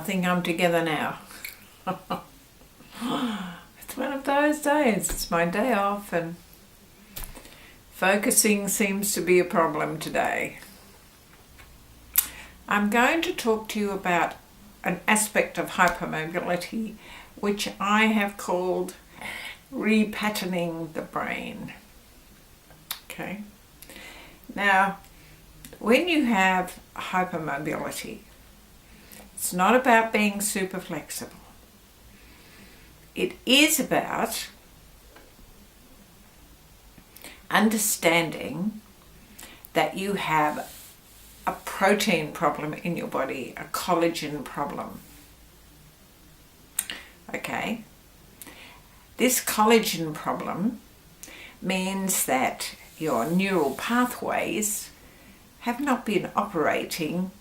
think I'm together now. It's one of those days. It's my day off and focusing seems to be a problem today. I'm going to talk to you about an aspect of hypermobility which I have called repatterning the brain. Okay. Now, when you have hypermobility, it's not about being super flexible. It is about understanding that you have a protein problem in your body, a collagen problem. Okay? This collagen problem means that your neural pathways have not been operating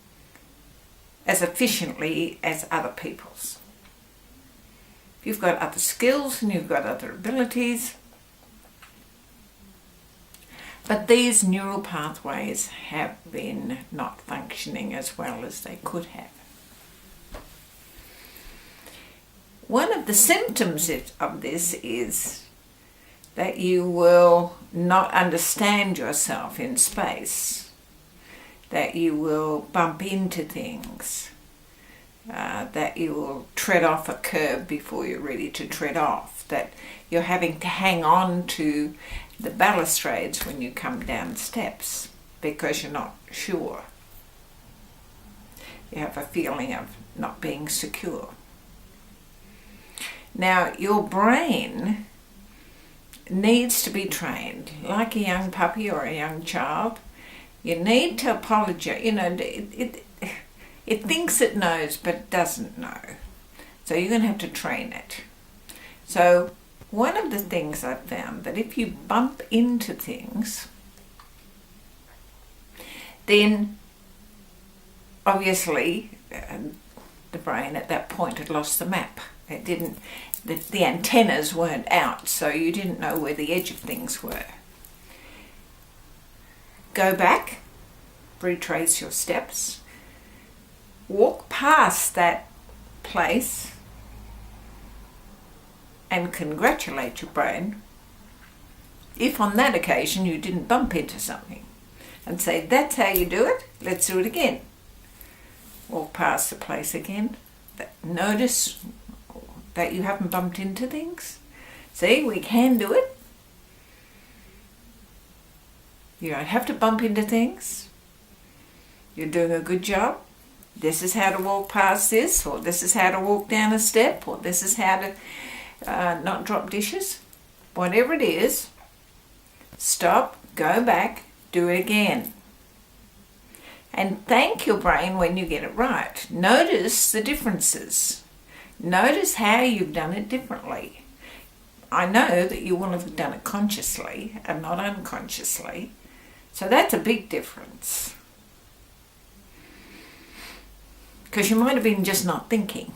as efficiently as other people's. You've got other skills and you've got other abilities, but these neural pathways have been not functioning as well as they could have. One of the symptoms of this is that you will not understand yourself in space, that you will bump into things, that you will tread off a curb before you're ready to tread off, that you're having to hang on to the balustrades when you come down steps because you're not sure. You have a feeling of not being secure. Now, your brain needs to be trained like a young puppy or a young child. You need to apologize. You know, it thinks it knows, but it doesn't know. So you're going to have to train it. So one of the things I've found that if you bump into things, then obviously the brain at that point had lost the map. It didn't. The antennas weren't out, so you didn't know where the edge of things were. Go back, retrace your steps, walk past that place and congratulate your brain if on that occasion you didn't bump into something, and say, that's how you do it, let's do it again. Walk past the place again, notice that you haven't bumped into things. See, we can do it. You don't have to bump into things. You're doing a good job. This is how to walk past this, or this is how to walk down a step, or this is how to not drop dishes. Whatever it is, stop, go back, do it again. And thank your brain when you get it right. Notice the differences. Notice how you've done it differently. I know that you will have done it consciously and not unconsciously. So that's a big difference. Because you might have been just not thinking.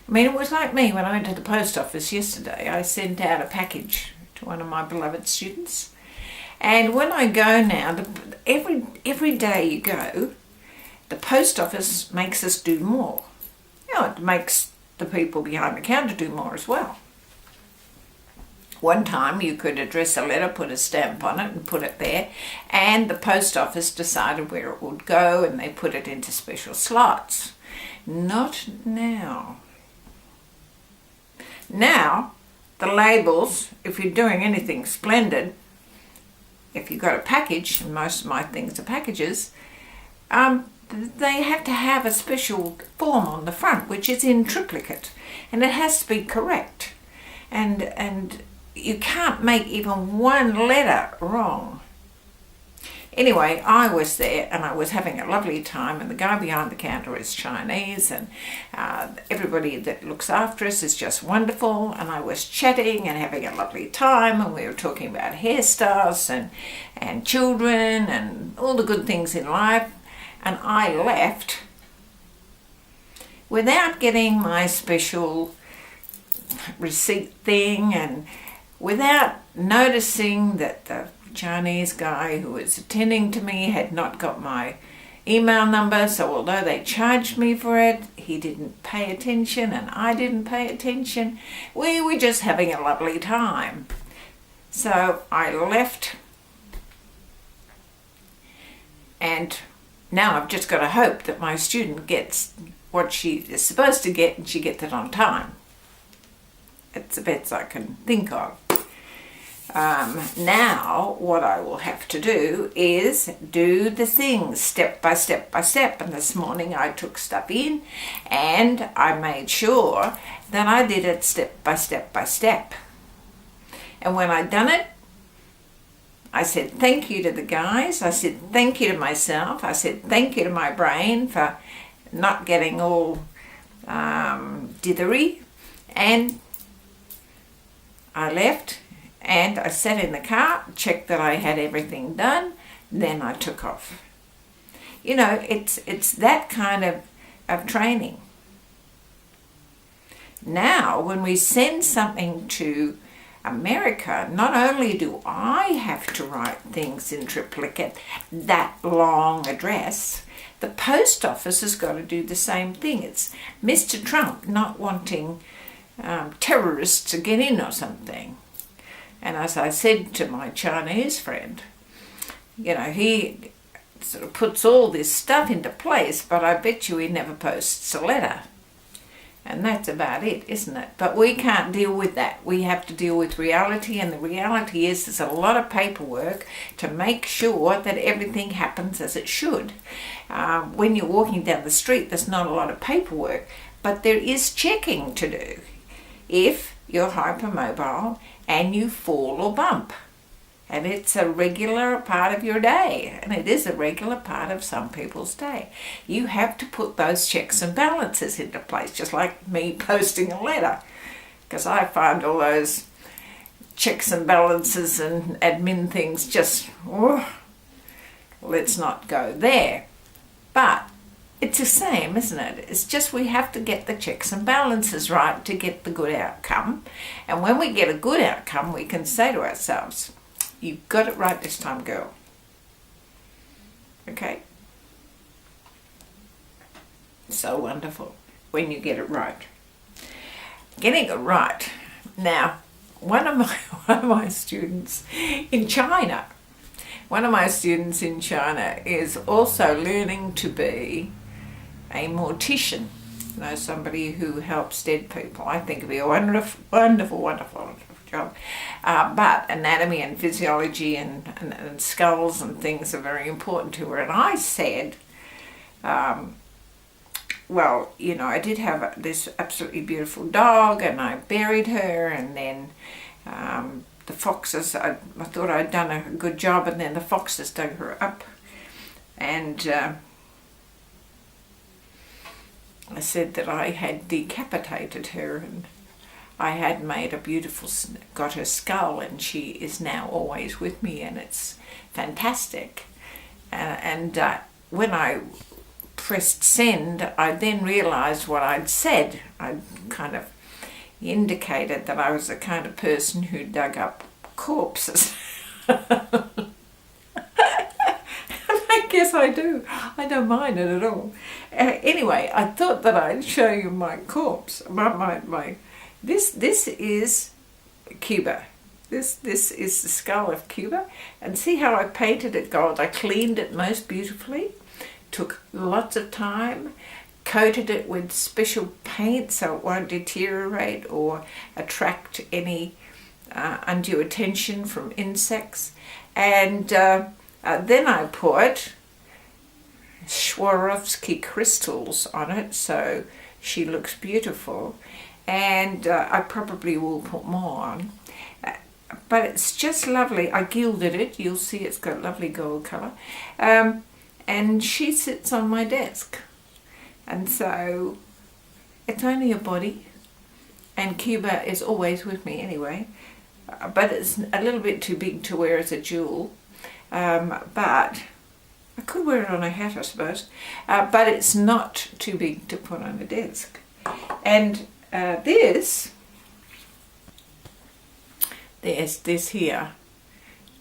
I mean, it was like me when I went to the post office yesterday. I sent out a package to one of my beloved students. And when I go now, every day you go, the post office makes us do more. You know, it makes the people behind the counter do more as well. One time you could address a letter, put a stamp on it and put it there, and the post office decided where it would go and they put it into special slots. Not now. Now, the labels, if you're doing anything splendid, if you've got a package, and most of my things are packages, they have to have a special form on the front, which is in triplicate, and it has to be correct. And you can't make even one letter wrong. Anyway, I was there and I was having a lovely time, and the guy behind the counter is Chinese, and everybody that looks after us is just wonderful, and I was chatting and having a lovely time, and we were talking about hairstyles and children and all the good things in life. And I left without getting my special receipt thing, and without noticing that the Chinese guy who was attending to me had not got my email number, so although they charged me for it, he didn't pay attention and I didn't pay attention. We were just having a lovely time. So I left, and now I've just got to hope that my student gets what she is supposed to get and she gets it on time. It's the best I can think of. Now what I will have to do is do the things step by step by step, and this morning I took stuff in and I made sure that I did it step by step by step. And when I'd done it, I said thank you to the guys, I said thank you to myself, I said thank you to my brain for not getting all dithery, and I left and I sat in the car, checked that I had everything done, then I took off. You know, it's that kind of training. Now, when we send something to America, not only do I have to write things in triplicate, that long address, the post office has got to do the same thing. It's Mr. Trump not wanting terrorists to get in or something. And as I said to my Chinese friend, you know, he sort of puts all this stuff into place, but I bet you he never posts a letter. And that's about it, isn't it? But we can't deal with that. We have to deal with reality, and the reality is there's a lot of paperwork to make sure that everything happens as it should. When you're walking down the street, there's not a lot of paperwork, but there is checking to do if you're hypermobile and you fall or bump. And it's a regular part of your day, and it is a regular part of some people's day. You have to put those checks and balances into place, just like me posting a letter, because I find all those checks and balances and admin things just, let's not go there. But it's the same, isn't it? It's just we have to get the checks and balances right to get the good outcome. And when we get a good outcome, we can say to ourselves, you got it right this time, girl. Okay? So wonderful when you get it right. Getting it right. Now, one of my students in China is also learning to be a mortician. You know, somebody who helps dead people. I think it'd be a wonderful, wonderful, wonderful job. But anatomy and physiology and skulls and things are very important to her. And I said, well, you know, I did have this absolutely beautiful dog, and I buried her, and then the foxes, I thought I'd done a good job, and then the foxes dug her up. And I said that I had decapitated her, and I had made got her skull, and she is now always with me, and it's fantastic. And when I pressed send, I then realised what I'd said. I'd kind of indicated that I was the kind of person who dug up corpses. I guess I do. I don't mind it at all. Anyway, I thought that I'd show you my corpse. This is Cuba. This is the skull of Cuba. And see how I painted it gold. I cleaned it most beautifully. Took lots of time. Coated it with special paint so it won't deteriorate or attract any undue attention from insects. And then I put Swarovski crystals on it, so she looks beautiful. And I probably will put more on. But it's just lovely. I gilded it. You'll see it's got lovely gold colour. And she sits on my desk. And so it's only a body. And Cuba is always with me anyway. But it's a little bit too big to wear as a jewel. But I could wear it on a hat, I suppose. But it's not too big to put on a desk. And there's this here.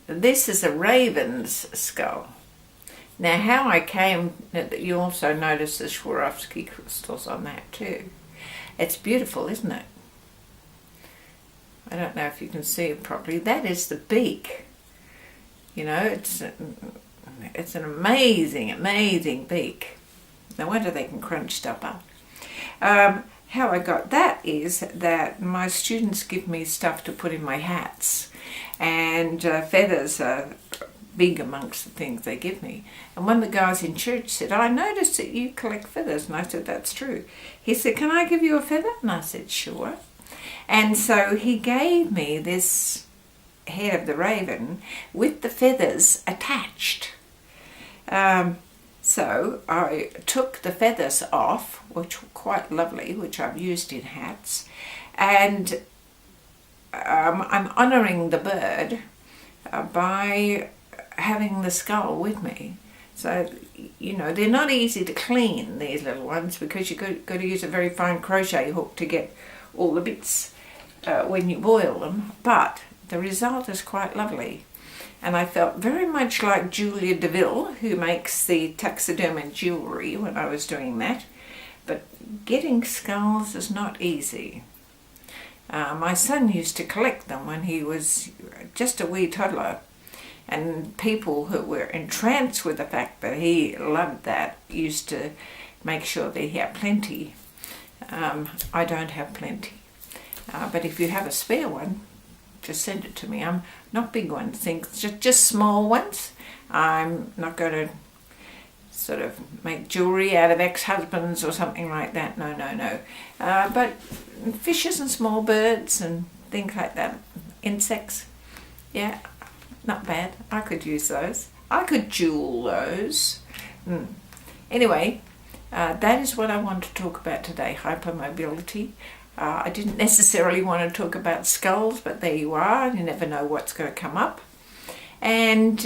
This is a raven's skull. Now, how I came, you also notice the Swarovski crystals on that too. It's beautiful, isn't it? I don't know if you can see it properly. That is the beak. You know, it's an amazing, amazing beak. No wonder they can crunch stuff up. How I got that is that my students give me stuff to put in my hats, and feathers are big amongst the things they give me. And one of the guys in church said, I noticed that you collect feathers. And I said, that's true. He said, can I give you a feather? And I said, sure. And so he gave me this head of the raven with the feathers attached. So I took the feathers off, which were quite lovely, which I've used in hats, and I'm honouring the bird by having the skull with me. So, you know, they're not easy to clean, these little ones, because you've got to use a very fine crochet hook to get all the bits when you boil them, but the result is quite lovely. And I felt very much like Julia DeVille, who makes the taxidermy jewellery, when I was doing that. But getting skulls is not easy. My son used to collect them when he was just a wee toddler, and people who were entranced with the fact that he loved that used to make sure that he had plenty. I don't have plenty, but if you have a spare one, just send it to me. I'm not big ones, things, just small ones. I'm not going to sort of make jewellery out of ex-husbands or something like that. No. But fishes and small birds and things like that. Insects, yeah, not bad. I could use those. I could jewel those. Anyway, that is what I want to talk about today, hypermobility. I didn't necessarily want to talk about skulls, but there you are. You never know what's going to come up. And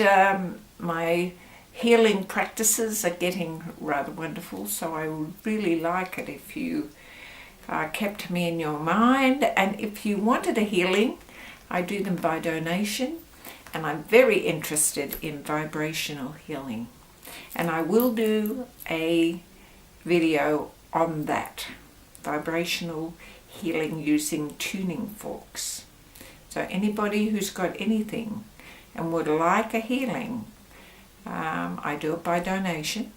my healing practices are getting rather wonderful, so I would really like it if you kept me in your mind. And if you wanted a healing, I do them by donation, and I'm very interested in vibrational healing. And I will do a video on that, vibrational healing using tuning forks. So anybody who's got anything and would like a healing, I do it by donation,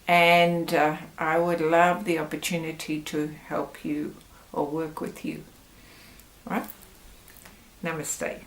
and I would love the opportunity to help you or work with you. Right? Namaste.